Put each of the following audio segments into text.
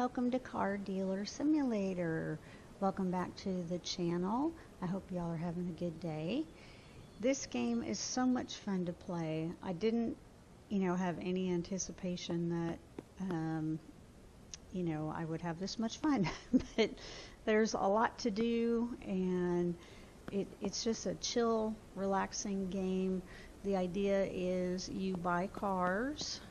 welcome to Car Dealer Simulator. Welcome back to the channel. I hope y'all are having a good day. This game is so much fun to play. I didn't, have any anticipation that, I would have this much fun. But there's a lot to do, and it's just a chill, relaxing game. The idea is you buy cars,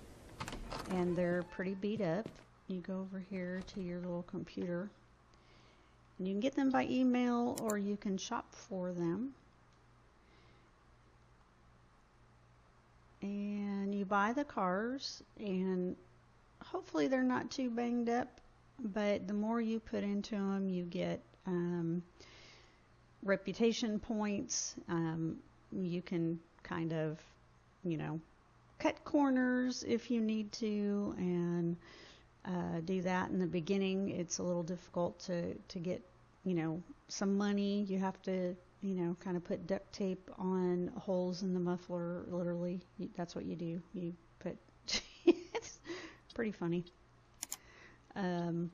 and they're pretty beat up. You go over here to your little computer, and you can get them by email or you can shop for them. And you buy the cars, and hopefully they're not too banged up, but the more you put into them, you get reputation points. You can kind of, cut corners if you need to, and do that. In the beginning, it's a little difficult to get, some money. You have to, kind of put duct tape on holes in the muffler. Literally, that's what you do. You put, it's pretty funny. I'm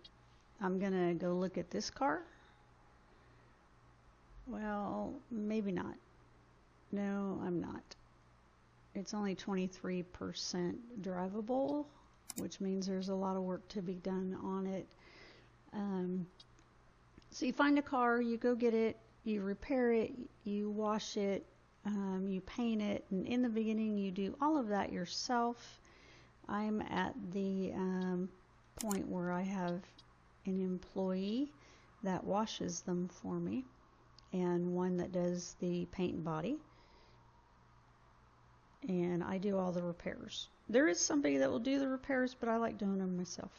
gonna go look at this car. Well, maybe not. No, I'm not. It's only 23% drivable, which means there's a lot of work to be done on it. So you find a car, you go get it, you repair it, you wash it, you paint it, and in the beginning you do all of that yourself. I'm at the point where I have an employee that washes them for me, and one that does the paint and body, and I do all the repairs. There is somebody that will do the repairs, but I like doing them myself.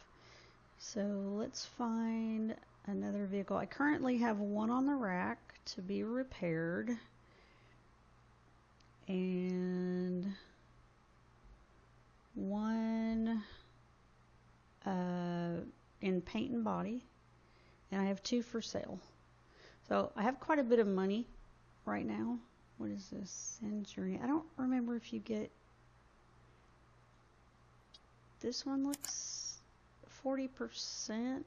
So let's find another vehicle. I currently have one on the rack to be repaired, and one in paint and body, and I have two for sale. So I have quite a bit of money right now. What is this? Century. I don't remember if you get... This one looks 40%.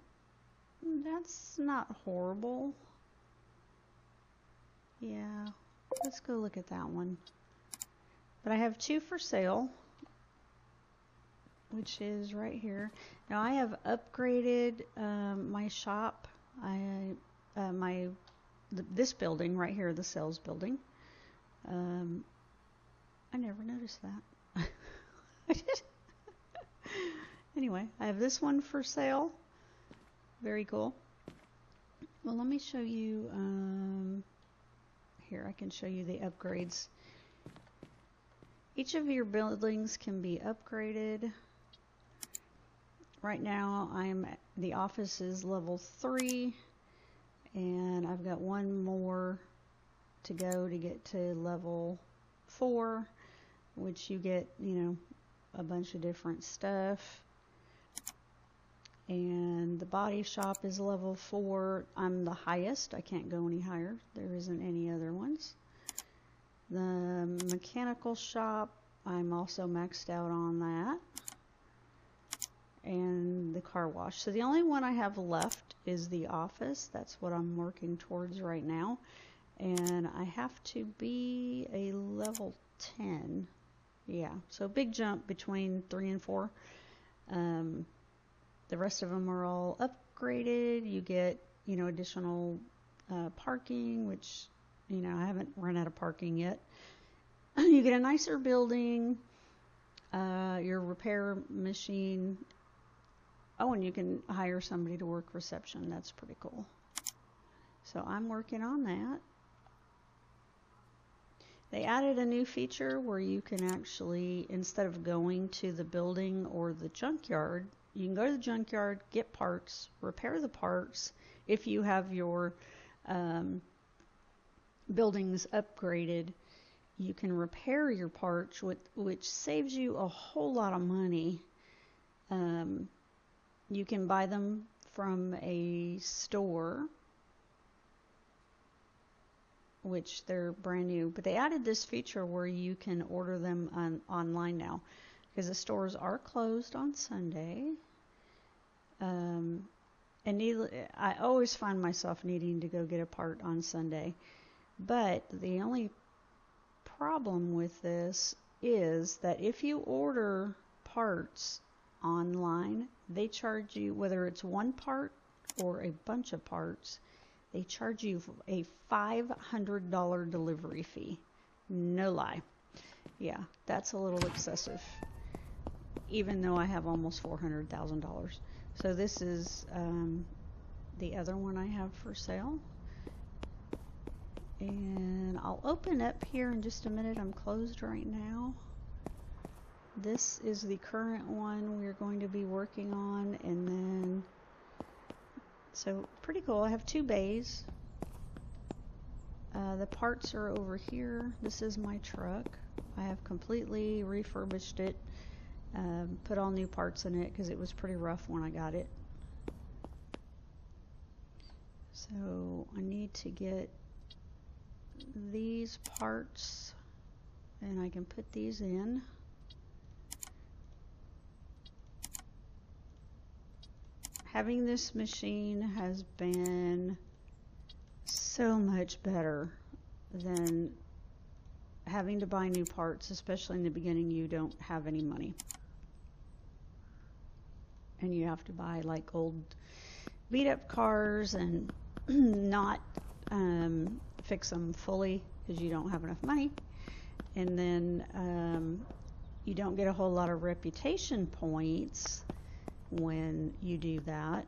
That's not horrible. Yeah, let's go look at that one. But I have two for sale, which is right here. Now I have upgraded my shop. This building right here, the sales building. I never noticed that. Anyway, I have this one for sale. Very cool. Well, let me show you, here I can show you the upgrades. Each of your buildings can be upgraded. Right now the office is level 3, and I've got one more to go to get to level 4, which you get, a bunch of different stuff. And the body shop is level 4. I'm the highest. I can't go any higher. There isn't any other ones. The mechanical shop, I'm also maxed out on that. And the car wash. So the only one I have left is the office. That's what I'm working towards right now. And I have to be a level 10. Yeah, so big jump between 3 and 4. The rest of them are all upgraded. You get, additional parking, which, I haven't run out of parking yet. You get a nicer building, your repair machine. Oh, and you can hire somebody to work reception. That's pretty cool. So I'm working on that. They added a new feature where you can actually, instead of going to the building or the junkyard, you can go to the junkyard, get parts, repair the parts. If you have your buildings upgraded, you can repair your parts, which saves you a whole lot of money. You can buy them from a store, which they're brand new, but they added this feature where you can order them online now, because the stores are closed on Sunday. And I always find myself needing to go get a part on Sunday. But the only problem with this is that if you order parts online, they charge you, whether it's one part or a bunch of parts, they charge you a $500 delivery fee. No lie. Yeah, that's a little excessive, even though I have almost $400,000. So this is the other one I have for sale. And I'll open up here in just a minute. I'm closed right now. This is the current one we're going to be working on. And then, so pretty cool. I have 2 bays. The parts are over here. This is my truck. I have completely refurbished it. Put all new parts in it because it was pretty rough when I got it. So I need to get these parts, and I can put these in. Having this machine has been so much better than having to buy new parts, especially in the beginning. You don't have any money, and you have to buy like old beat up cars and not fix them fully because you don't have enough money. And then you don't get a whole lot of reputation points when you do that.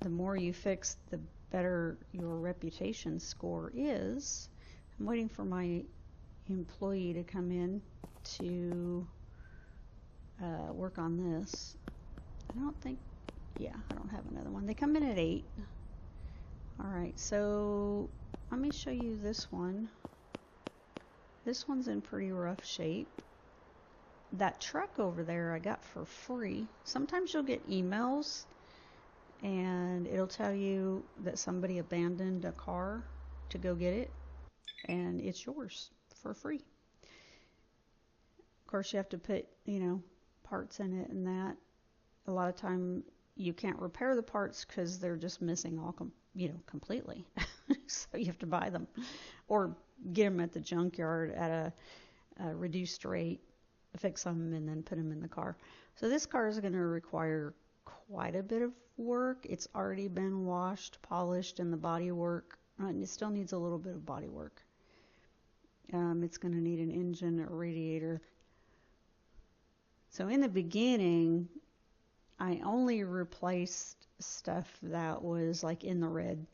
The more you fix, the better your reputation score is. I'm waiting for my employee to come in to work on this. I don't think, yeah, I don't have another one. They come in at 8. All right, so let me show you this one. This one's in pretty rough shape. That truck over there I got for free. Sometimes you'll get emails and it'll tell you that somebody abandoned a car to go get it, and it's yours for free. Of course, you have to put, parts in it and that. A lot of time you can't repair the parts because they're just missing all completely. So you have to buy them or get them at the junkyard at a reduced rate, fix them, and then put them in the car. So this car is going to require quite a bit of work. It's already been washed, polished, and the body work. It still needs a little bit of body work. It's going to need an engine, a radiator. So in the beginning, I only replaced stuff that was like in the red,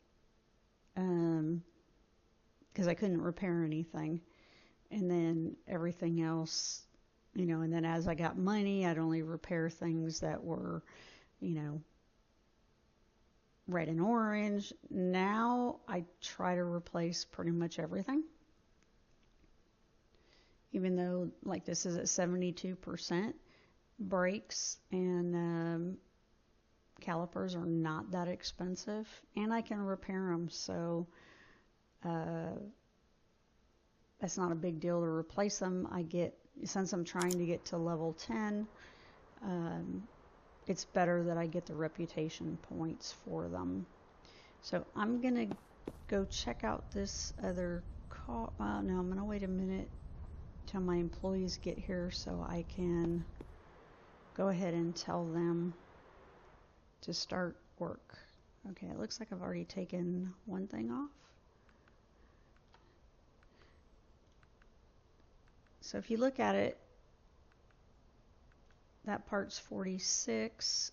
because I couldn't repair anything. And then everything else, and then as I got money, I'd only repair things that were, red and orange. Now I try to replace pretty much everything. Even though like this is at 72%, brakes and calipers are not that expensive, and I can repair them, so that's not a big deal to replace them. Since I'm trying to get to level 10, it's better that I get the reputation points for them. So I'm gonna go check out this other car. No, I'm gonna wait a minute till my employees get here so I can go ahead and tell them to start work. Okay, it looks like I've already taken one thing off. So if you look at it, that part's 46.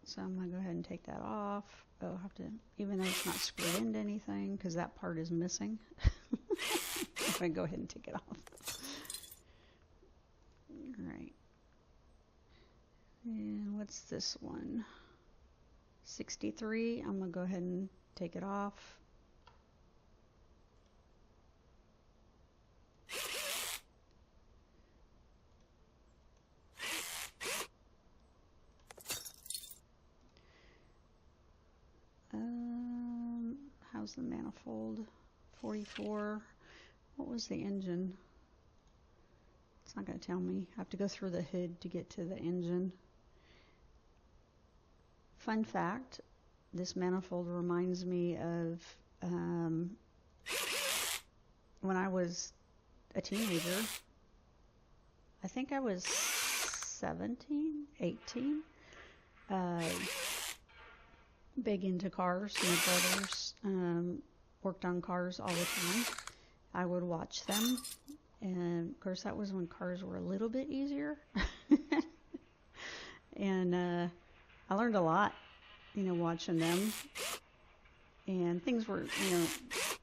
So I'm going to go ahead and take that off. Oh, I have to, even though it's not screwed into anything, because that part is missing. I'm going to go ahead and take it off. All right. And what's this one? 63. I'm going to go ahead and take it off. How's the manifold? 44. What was the engine? It's not going to tell me. I have to go through the hood to get to the engine. fun fact, this manifold reminds me of when I was a teenager. I think I was 17, 18. Big into cars. My brothers worked on cars all the time. I would watch them. And, of course, that was when cars were a little bit easier. And I learned a lot, watching them. And things were,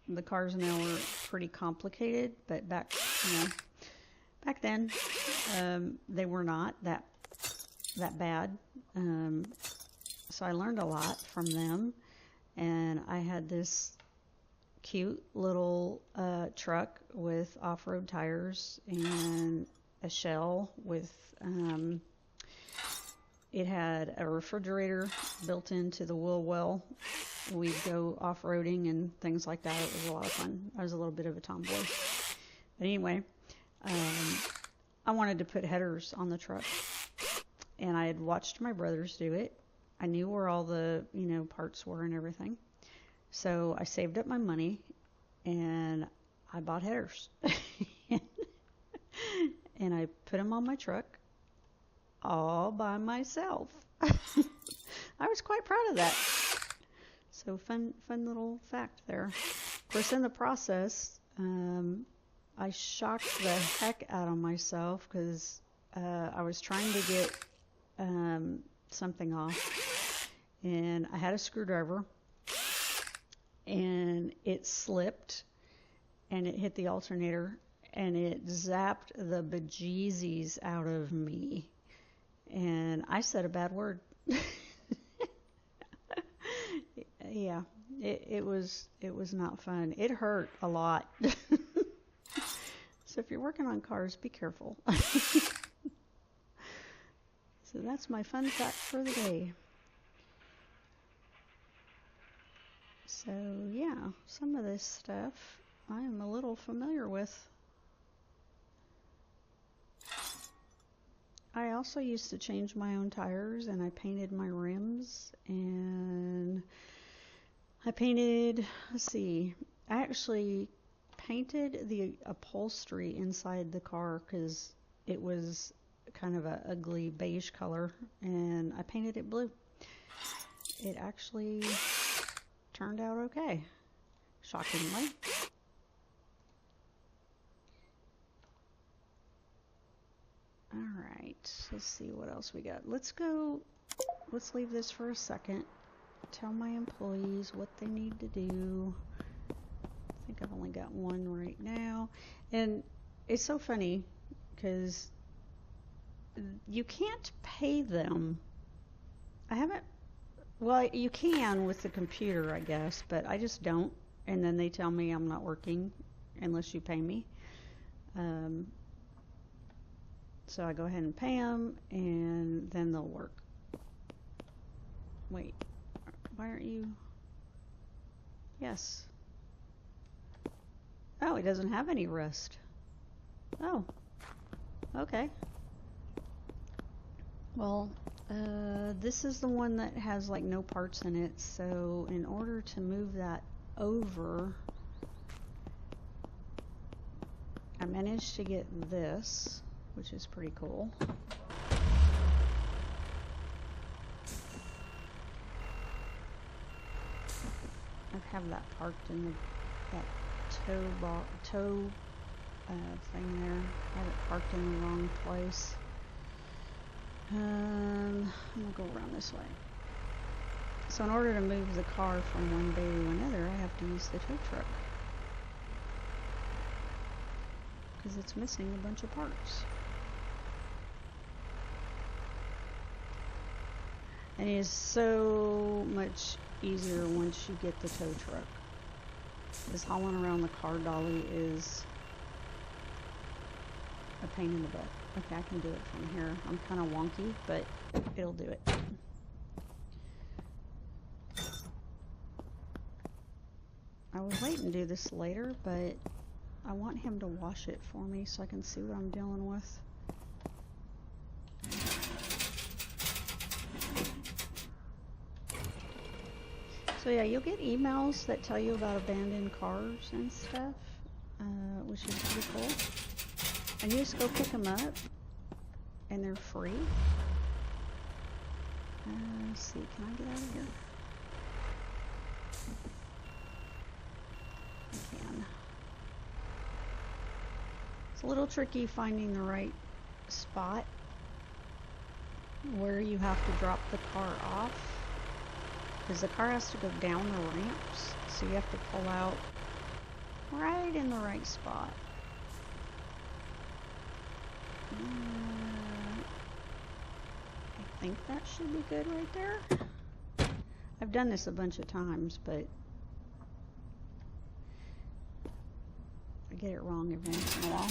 the cars now were pretty complicated. But back then, they were not that bad. So I learned a lot from them. And I had this cute little truck with off-road tires and a shell with it had a refrigerator built into the wheel well. We'd go off-roading and things like that. It was a lot of fun. I was a little bit of a tomboy. But anyway, I wanted to put headers on the truck. And I had watched my brothers do it. I knew where all the, parts were and everything. So I saved up my money and I bought headers. And I put them on my truck all by myself. I was quite proud of that. So fun little fact there. Of course, in the process, I shocked the heck out of myself because I was trying to get something off. And I had a screwdriver. And it slipped. And it hit the alternator. And it zapped the bejesus out of me. And I said a bad word. Yeah, it was not fun. It hurt a lot. So if you're working on cars, be careful. So that's my fun fact for the day. So yeah, some of this stuff I am a little familiar with. I also used to change my own tires, and I painted my rims, and I painted, I actually painted the upholstery inside the car because it was kind of a ugly beige color, and I painted it blue. It actually turned out okay, shockingly. Alright, let's see what else we got. Let's leave this for a second. Tell my employees what they need to do. I think I've only got one right now. And it's so funny because you can't pay them. Well, you can with the computer, I guess, but I just don't. And then they tell me I'm not working unless you pay me. So I go ahead and pay them, and then they'll work. Wait, why aren't you? Yes. Oh, he doesn't have any rust. Oh, okay. Well, this is the one that has like no parts in it, so in order to move that over, I managed to get this, which is pretty cool. I have that parked in that tow thing there. I have it parked in the wrong place. I'm gonna go around this way. So in order to move the car from one bay to another, I have to use the tow truck because it's missing a bunch of parts. And it is so much easier once you get the tow truck. Because hauling around the car dolly is a pain in the butt. Okay, I can do it from here. I'm kind of wonky, but it'll do it. I was waiting to do this later, but I want him to wash it for me so I can see what I'm dealing with. So yeah, you'll get emails that tell you about abandoned cars and stuff, which is pretty cool. And you just go pick them up, and they're free. Let's see, can I get out of here? I can. It's a little tricky finding the right spot where you have to drop the car off, because the car has to go down the ramps, so you have to pull out right in the right spot. I think that should be good right there. I've done this a bunch of times, but I get it wrong every once in a while.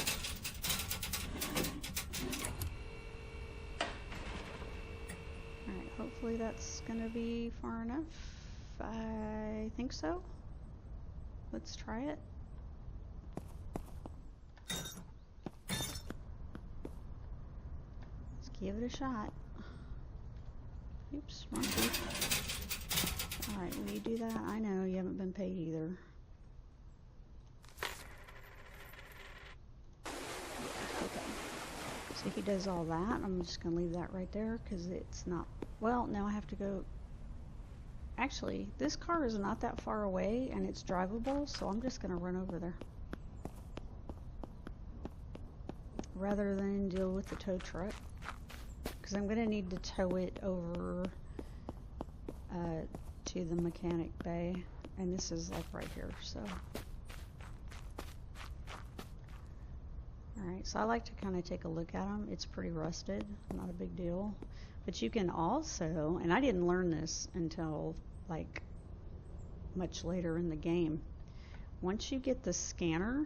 Alright, hopefully that's gonna be far enough. I think so. Let's try it. Let's give it a shot. Oops, wrong key. Alright, will you do that? I know, you haven't been paid either. Okay. So he does all that. I'm just going to leave that right there because it's not... Well, now I have to go... Actually, this car is not that far away and it's drivable, so I'm just going to run over there. Rather than deal with the tow truck. Because I'm going to need to tow it over to the mechanic bay. And this is like right here, so... Alright, so I like to kind of take a look at them. It's pretty rusted, not a big deal. But you can also, and I didn't learn this until like much later in the game. Once you get the scanner,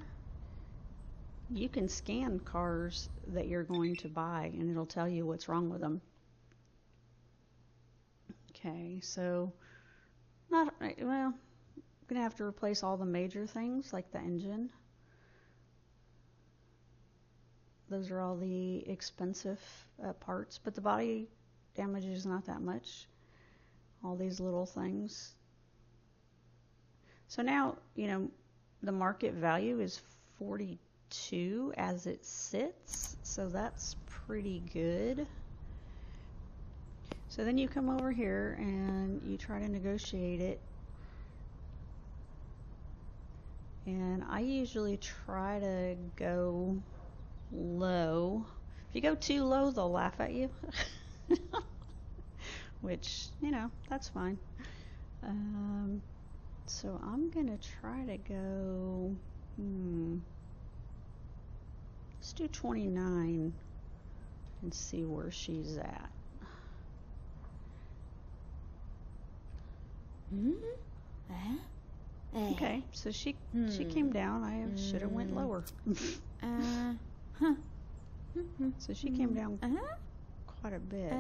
you can scan cars that you're going to buy and it'll tell you what's wrong with them. Okay, so well, I'm gonna have to replace all the major things like the engine. Those are all the expensive parts, but the body damage is not that much. All these little things. So now, you know, the market value is 42 as it sits, so that's pretty good. So then you come over here and you try to negotiate it. And I usually try to go low. If you go too low, they'll laugh at you. Which, you know, that's fine. So I'm gonna try to go, let's do 29 and see where she's at. Okay, so she came down. I should have went lower. So she came down quite a bit.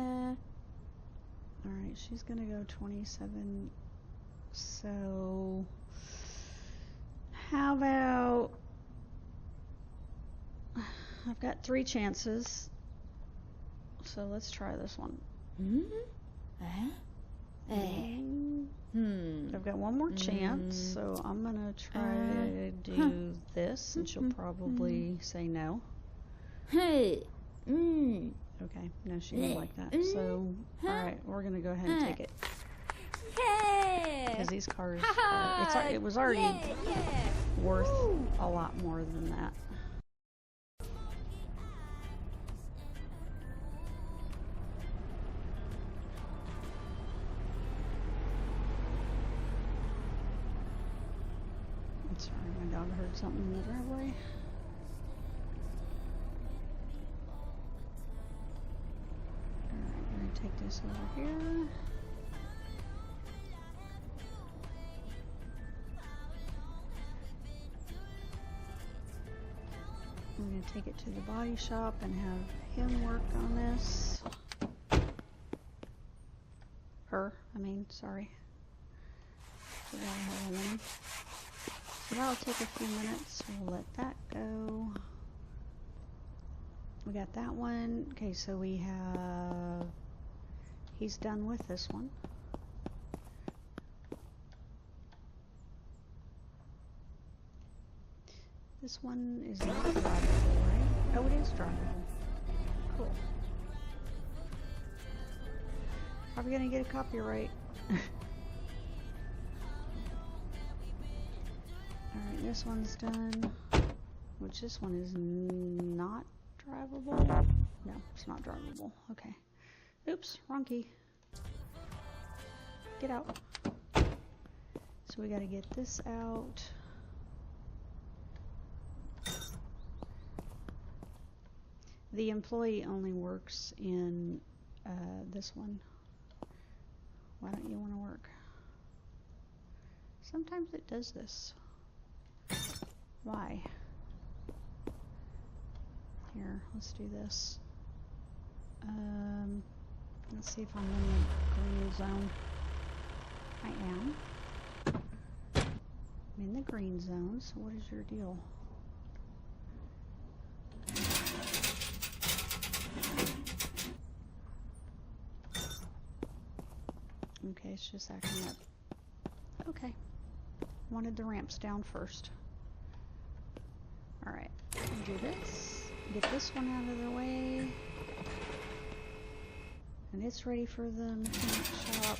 Alright, she's gonna go 27. So how about, I've got 3 chances, so let's try this one. I've got one more chance, so I'm gonna try to do this, and she'll probably say no. Okay, no, she didn't like that. So, alright, we're gonna go ahead and take it. Because these cars, it was already worth a lot more than that. I'm sorry, my dog heard something in the driveway. Alright, I'm gonna take this over here. I'm going to take it to the body shop and have him work on this. Sorry. So that'll take a few minutes. We'll let that go. We got that one. Okay, so we have... He's done with this one. This one is not drivable, right? Oh, it is drivable. Cool. Probably gonna get a copyright. Alright, this one's done. Which this one is not drivable. No, it's not drivable. Okay. Oops, wrong key. Get out. So we gotta get this out. The employee only works in this one. Why don't you want to work? Sometimes it does this. Why? Here, let's do this. Let's see if I'm in the green zone. I am. I'm in the green zone, so what is your deal? Okay, it's just acting up. Okay. Wanted the ramps down first. Alright, do this. Get this one out of the way. And it's ready for the mechanic shop.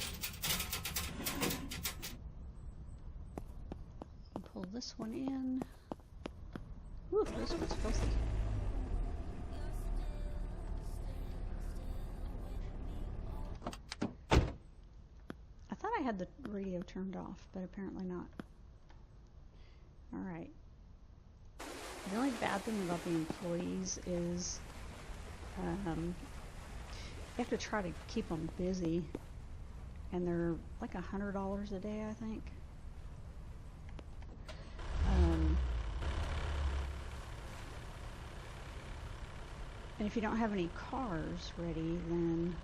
And pull this one in. Woo, this one's filthy. I thought I had the radio turned off, but apparently not. Alright. The only bad thing about the employees is you have to try to keep them busy, and they're like $100 a day, I think. And if you don't have any cars ready, then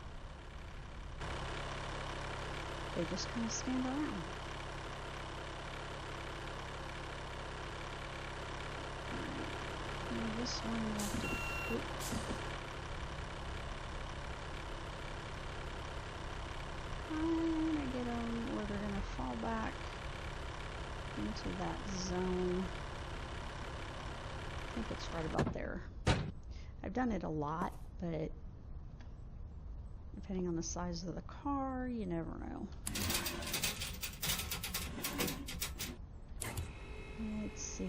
they just kind of stand around. This one we have to, oops. I'm gonna get them where they're gonna fall back into that zone. I think it's right about there. I've done it a lot, but depending on the size of the car, you never know. Let's see.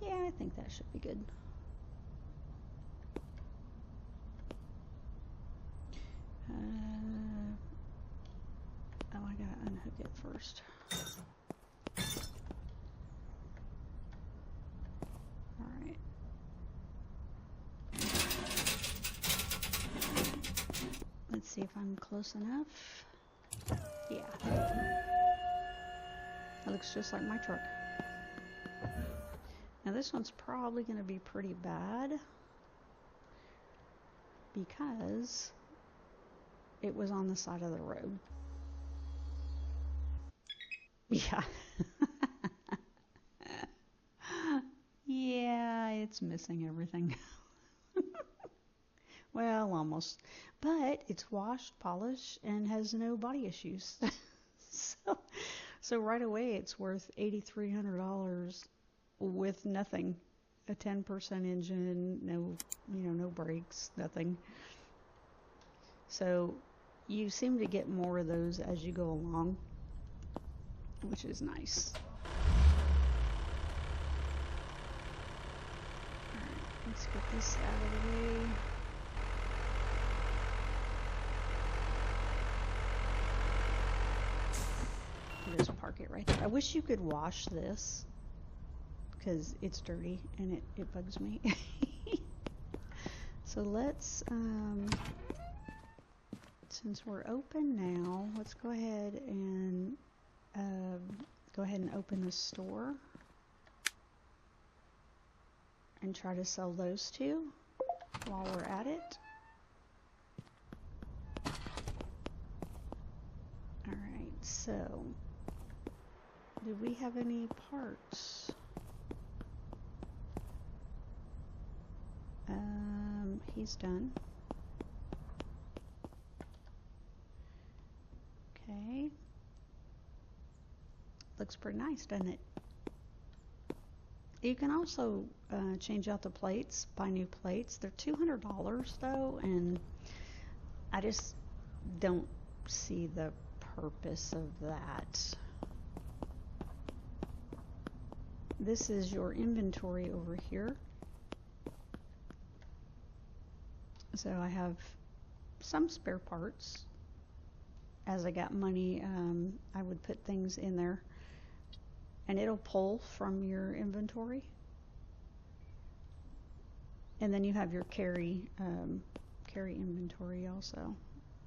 Yeah, I think that should be good. Oh, I gotta unhook it first. Alright. Let's see if I'm close enough. Yeah. That looks just like my truck. Now this one's probably going to be pretty bad because it was on the side of the road. Yeah. Yeah, it's missing everything. Well, almost. But it's washed, polished, and has no body issues. So right away it's worth $8,300 with nothing. A 10% engine, no brakes, nothing. So you seem to get more of those as you go along, which is nice. Alright, let's get this out of the way. I'll just park it right there. I wish you could wash this, because it's dirty and it bugs me. So let's, since we're open now, let's go ahead and open the store and try to sell those two while we're at it. Alright, so do we have any parts? He's done. Okay. Looks pretty nice, doesn't it? You can also change out the plates, buy new plates. They're $200 though, and I just don't see the purpose of that. This is your inventory over here. So I have some spare parts. As I got money, I would put things in there, and it'll pull from your inventory. And then you have your carry inventory also.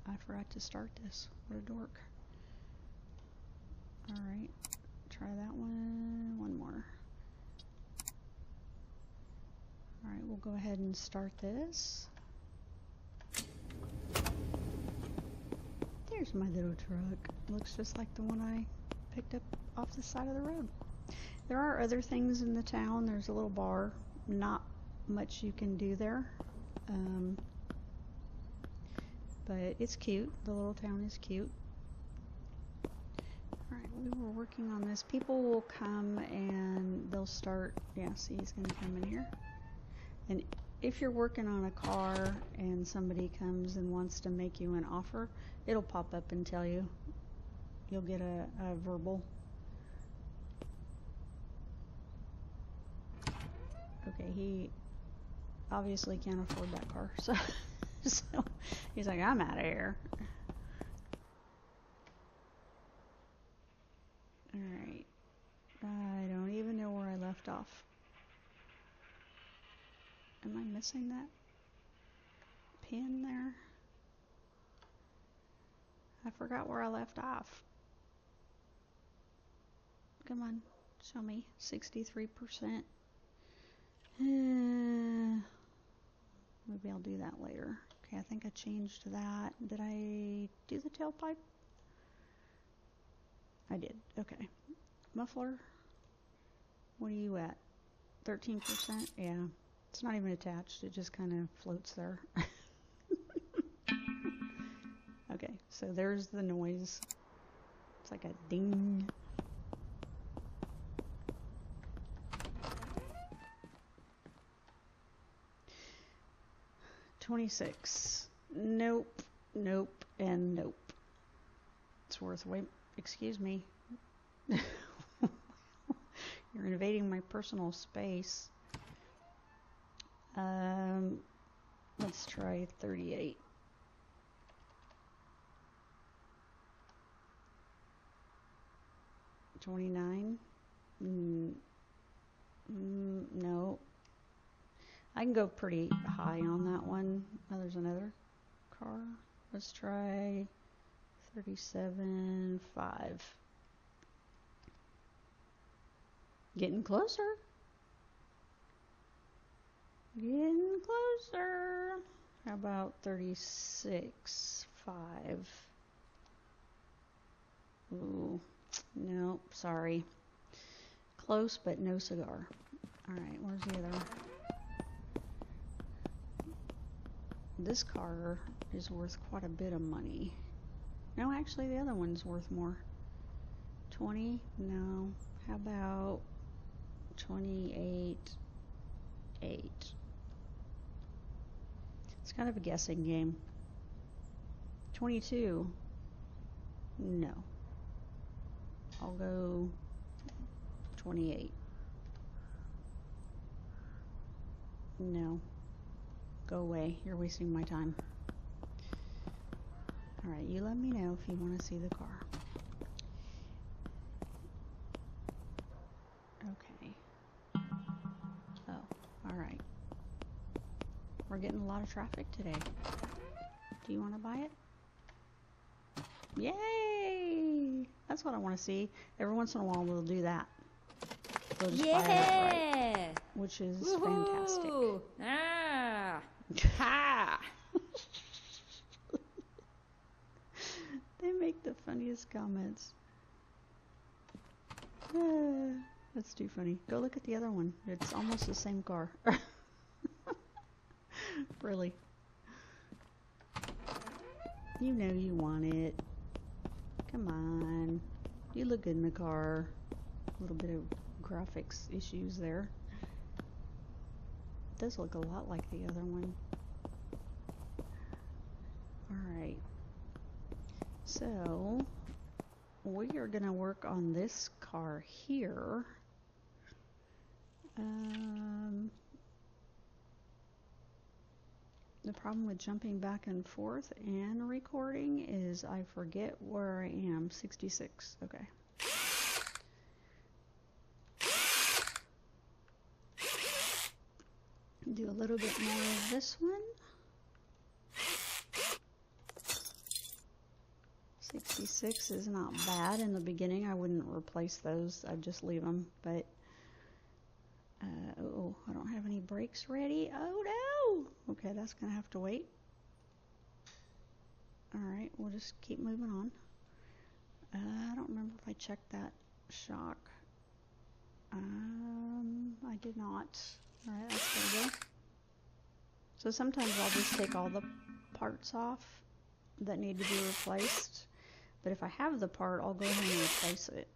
I forgot to start this. What a dork. All right, try that one. One more. All right, we'll go ahead and start this. There's my little truck. Looks just like the one I picked up off the side of the road. There are other things in the town. There's a little bar. Not much you can do there. But it's cute. The little town is cute. Alright, we were working on this. People will come and they'll start. Yeah, see, he's going to come in here. And if you're working on a car and somebody comes and wants to make you an offer, it'll pop up and tell you. You'll get a verbal. Okay, he obviously can't afford that car, so he's like, I'm out of here. Alright, I don't even know where I left off. Am I missing that pin there? I forgot where I left off. Come on, show me. 63%. Maybe I'll do that later. Okay, I think I changed that. Did I do the tailpipe? I did. Okay. Muffler. What are you at? 13%? Yeah. It's not even attached. It just kind of floats there. Okay, so there's the noise. It's like a ding. $26. Nope, nope, and nope. It's worth way. Excuse me. You're invading my personal space. Let's try 38. $29. No. I can go pretty high on that one. Oh, there's another car. Let's try 37.5. Getting closer. Getting closer. How about 36.5? Ooh, no, sorry. Close, but no cigar. All right, where's the other? This car is worth quite a bit of money. No, actually, the other one's worth more. 20? No. How about 28.8? It's kind of a guessing game. 22? No. I'll go 28. No. Go away. You're wasting my time. Alright, you let me know if you want to see the car. Okay. Oh, alright. We're getting a lot of traffic today. Do you want to buy it? Yay! That's what I want to see. Every once in a while we'll do that. We'll just buy it outright, which is fantastic. Ah! Ha! They make the funniest comments. That's too funny. Go look at the other one. It's almost the same car. Really. You know you want it. Come on. You look good in the car. A little bit of graphics issues there. It does look a lot like the other one. Alright. So, we are going to work on this car here. The problem with jumping back and forth and recording is I forget where I am. 66. Okay. Do a little bit more of this one. 66 is not bad. In the beginning, I wouldn't replace those. I'd just leave them. But, oh, I don't have any brakes ready. Oh, no. Okay, that's going to have to wait. All right, we'll just keep moving on. I don't remember if I checked that shock. I did not. All right, that's going to go. So sometimes I'll just take all the parts off that need to be replaced. But if I have the part, I'll go ahead and replace it.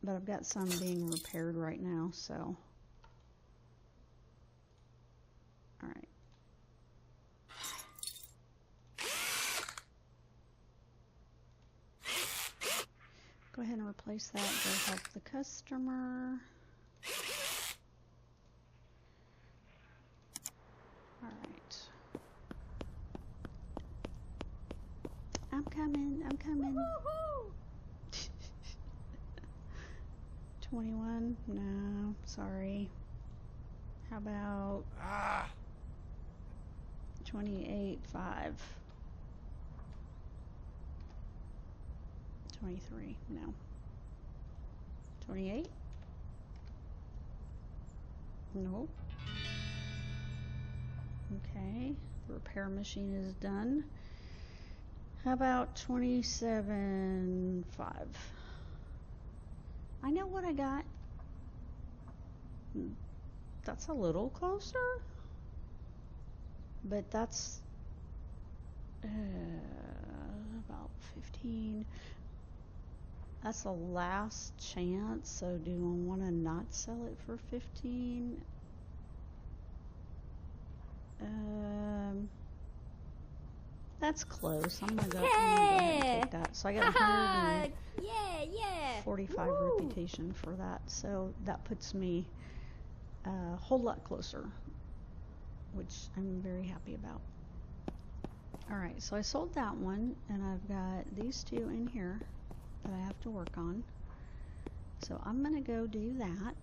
But I've got some being repaired right now, so. All right. Go ahead and replace that. Go help the customer. All right. I'm coming. I'm coming. 21? No, sorry. How about 28.5? 23? No. 28? Nope. Okay, the repair machine is done. How about 27.5? I know what I got. That's a little closer, but that's about 15. That's the last chance, so do I want to not sell it for 15? That's close. I'm gonna go ahead and take that. So I got 145 reputation for that. So that puts me a whole lot closer, which I'm very happy about. Alright, so I sold that one, and I've got these two in here that I have to work on. So I'm gonna go do that.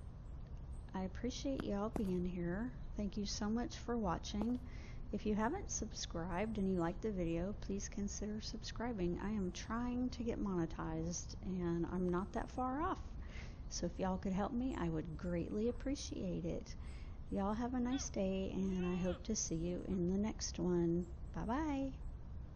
I appreciate y'all being here. Thank you so much for watching. If you haven't subscribed and you like the video, please consider subscribing. I am trying to get monetized and I'm not that far off. So if y'all could help me, I would greatly appreciate it. Y'all have a nice day and I hope to see you in the next one. Bye bye.